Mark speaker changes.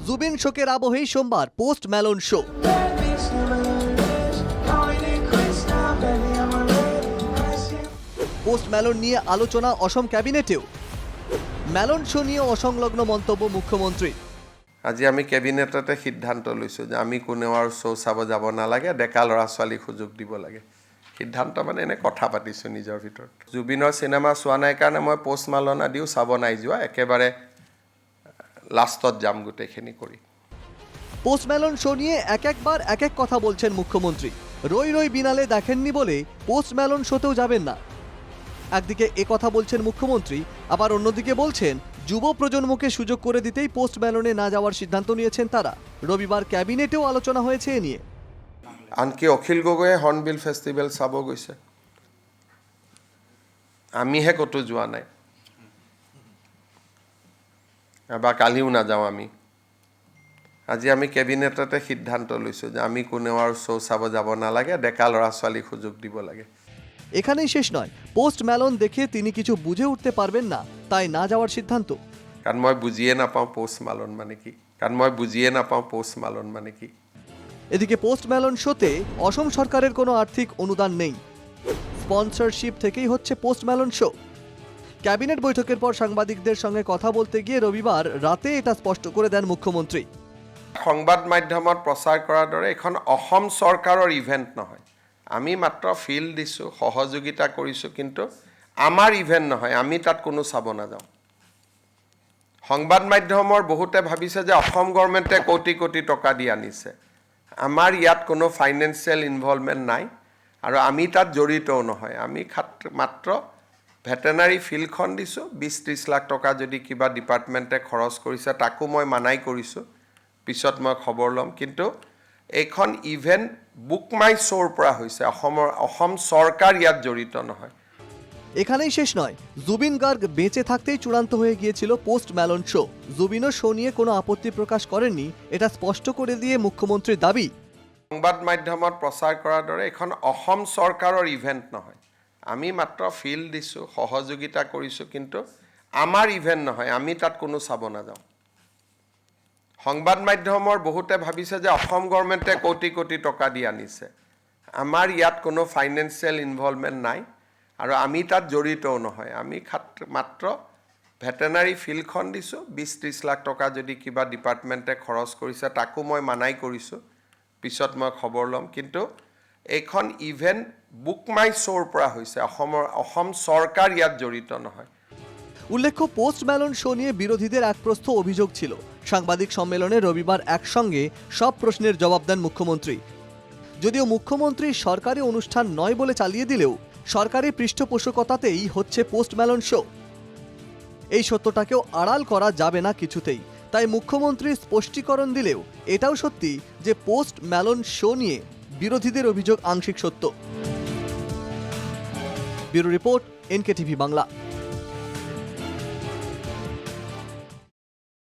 Speaker 1: জুবিন শোকের আবহেই সোমবার post Malone show. Post Malone নিয়ে আলোচনা অসম ক্যাবিনেটেও। ম্যালোন শো নিয়ে অসংলগ্ন মন্তব্য মুখ্যমন্ত্রী।
Speaker 2: আজি আমি কেবিনেটতে সিদ্ধান্ত লৈছোঁ যে আমি কোনেও আৰু শ্ব' চাব যাব নালাগে, ডেকা ল'ৰা ছোৱালীক সুযোগ দিব লাগে। সিদ্ধান্ত মানে এনে কথা পাতিছোঁ নিজৰ ভিতৰত। জুবিনৰ চিনেমা চোৱা নাই কাৰণে মই পোষ্ট ম্যালোন আদিও চাব নাই যোৱা, একেবাৰে লাষ্টত যাম গোটেইখিনি কৰি।
Speaker 1: পোস্ট ম্যালোন শো নিয়ে একবার এক এক কথা বলছেন মুখ্যমন্ত্রী। রই রই বিনালে দেখেননি বলে পোস্ট ম্যালোন শোতেও যাবেন না। একদিকে কথা বলছেন মুখ্যমন্ত্রী, আবার অন্যদিকে বলছেন যুব প্রজন্মকে সুযোগ করে দিতেই পোস্ট ম্যালোনে না যাওয়ার সিদ্ধান্ত নিয়েছেন তারা। রবিবার ক্যাবিনেটেও আলোচনা হয়েছে এ নিয়ে।
Speaker 2: আনকি অখিল গগৈয়ে হৰ্ণবিল ফেষ্টিভেল চাব গৈছে, আমিহে ক'তো যোৱা নাই। এবাৰ কালিও নাযাওঁ আমি। আজি আমি কেবিনেটতে সিদ্ধান্ত লৈছোঁ যে আমি কোনেও আৰু শ্ব' চাব যাব নালাগে, ডেকা ল'ৰা ছোৱালীক সুযোগ দিব লাগে।
Speaker 1: এখানেই শেষ নয়, পোস্ট ম্যালোন দেখে তিনি কিছু বুঝে উঠতে পারবেন না, তাই না যাওয়ার সিদ্ধান্ত।
Speaker 2: কাৰণ মই বুজিয়ে নাপাওঁ পোষ্ট ম্যালোন মানে কি।
Speaker 1: এদিকে পোস্ট ম্যালোন শোতে অসম সরকারের কোনো আর্থিক অনুদান নেই। স্পন্সরশিপ থেকেই হচ্ছে পোস্ট ম্যালোন শো। ক্যাবিনেট বৈঠকের পর সাংবাদিকদের সঙ্গে কথা বলতে গিয়ে রবিবার রাতে এটা স্পষ্ট করে দেন মুখ্যমন্ত্রী।
Speaker 2: সংবাদ মাধ্যমত প্ৰচাৰ কৰাৰ দৰে এখন অসম চৰকাৰৰ ইভেণ্ট নহয়। আমি মাত্ৰ ফিল্ড দিছোঁ, সহযোগিতা কৰিছোঁ, কিন্তু আমাৰ ইভেণ্ট নহয়, আমি তাত কোনো চাব নাযাওঁ। সংবাদ মাধ্যমৰ বহুতে ভাবিছে যে অসম গভৰ্ণমেণ্টে কোটি কোটি টকা দি আনিছে। আমাৰ ইয়াত কোনো ফাইনেন্সিয়েল ইনভলভমেণ্ট নাই আৰু আমি তাত জড়িতও নহয়। আমি মাত্ৰ ভেটেনাৰী ফিল্ডখন দিছোঁ, 20-30 লাখ টকা যদি কিবা ডিপাৰ্টমেণ্টে খৰচ কৰিছে তাকো মই মানাই কৰিছোঁ, পিছত মই খবৰ ল'ম। কিন্তু এইখন ইভেণ্ট বুক মাই শ্ব'ৰ পৰা হৈছে, অসম চৰকাৰ ইয়াত জড়িত নহয়।
Speaker 1: এখানেই শেষ নয়, জুবিন গার্গ বেঁচে থাকতেই চূড়ান্ত হয়ে গিয়েছিল পোস্ট ম্যালোন শো। জুবিনও শো নিয়ে কোনো আপত্তি প্রকাশ করেননি, এটা স্পষ্ট করে দিয়ে মুখ্যমন্ত্রীর দাবি।
Speaker 2: সংবাদ মাধ্যমত প্ৰচাৰ কৰাৰ দৰে এখন অসম চৰকাৰৰ ইভেণ্ট নহয়। আমি মাত্ৰ ফিল্ড দিছোঁ, সহযোগিতা কৰিছোঁ, কিন্তু আমাৰ ইভেণ্ট নহয়, আমি তাত কোনো চাব নাযাওঁ। সংবাদ মাধ্যমৰ বহুতে ভাবিছে যে অসম গভৰ্ণমেণ্টে কোটি কোটি টকা দি আনিছে। আমাৰ ইয়াত কোনো ফাইনেন্সিয়েল ইনভলভমেণ্ট নাই আৰু আমি তাত জড়িতও নহয়। আমি মাত্ৰ ভেটেনাৰী ফিল্ডখন দিছোঁ, 20-30 লাখ টকা যদি কিবা ডিপাৰ্টমেণ্টে খৰচ কৰিছে তাকো মই মানাই কৰিছোঁ, পিছত মই খবৰ ল'ম। কিন্তু এইখন ইভেণ্ট বুক মাই শ্ব'ৰ পৰা হৈছে, অসম চৰকাৰ ইয়াত জড়িত নহয়।
Speaker 1: উল্লেখ্য, পোস্ট ম্যালোন শো নিয়ে বিরোধীদের এক প্রস্থ অভিযোগ ছিল। সাংবাদিক সম্মেলনে রবিবার একসঙ্গে সব প্রশ্নের জবাব দেন মুখ্যমন্ত্রী। যদিও মুখ্যমন্ত্রী সরকারি অনুষ্ঠান নয় বলে চালিয়ে দিলেও সরকারি পৃষ্ঠপোষকতাতেই হচ্ছে পোস্ট ম্যালোন শো। এই সত্যটাকেও আড়াল করা যাবে না কিছুতেই। তাই মুখ্যমন্ত্রী স্পষ্টীকরণ দিলেও এটাও সত্যি যে পোস্ট ম্যালোন শো নিয়ে বিরোধীদের অভিযোগ আংশিক সত্য। Bureau report, NKTV Bangla.